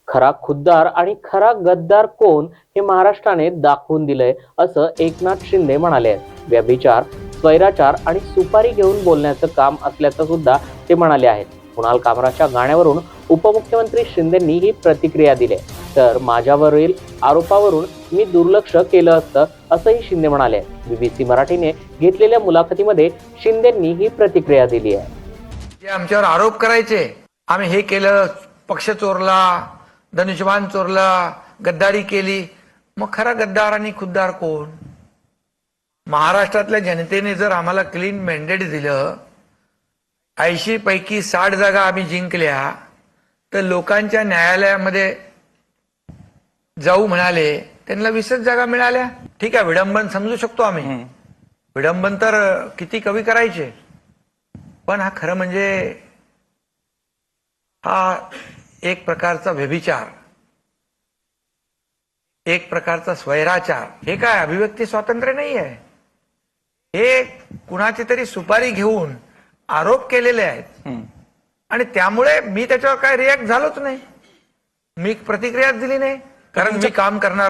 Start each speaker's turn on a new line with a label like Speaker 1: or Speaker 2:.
Speaker 1: खरा खुद्दार आणि खरा गद्दार कोण हे महाराष्ट्राने दाखवून दिलंय असं एकनाथ शिंदे म्हणाले. व्यभिचार, स्वैराचार आणि सुपारी घेऊन बोलण्याचं काम असल्याचं सुद्धा ते म्हणाले आहेत. कुणाल कामराच्या गाण्यावरून उपमुख्यमंत्री शिंदेंनी ही प्रतिक्रिया दिली. तर माझ्यावरील आरोपावरून मी दुर्लक्ष केलं असतं असंही शिंदे म्हणाले. बीबीसी मराठीने घेतलेल्या मुलाखतीमध्ये शिंदेंनी ही प्रतिक्रिया दिली आहे.
Speaker 2: जे आमच्यावर आरोप करायचे, आम्ही हे केलं, पक्ष चोरला, धनुष्यबाण चोरला, गद्दारी केली, मग खरा गद्दार आणि खुद्दार कोण? महाराष्ट्रातल्या जनतेने जर आम्हाला क्लीन मॅन्डेट दिलं, 80 पैकी 60 जागा आम्ही जिंकल्या, तर लोकांच्या न्यायालयामध्ये जाऊ म्हणाले, त्यांना 20च जागा मिळाल्या. ठीक आहे, विडंबन समजू शकतो आम्ही, विडंबन तर किती कवी करायचे, पण हा खरं म्हणजे हा एक प्रकारचा व्यभिचार, एक प्रकारचा स्वैराचार. हे काय अभिव्यक्ती स्वातंत्र्य नाही आहे. हे कुणाची तरी सुपारी घेऊन आरोप केलेले आहेत आणि त्यामुळे मी त्याच्यावर काय रिॲक्ट झालोच नाही, मी प्रतिक्रियाच दिली नाही, कारण मी काम करणार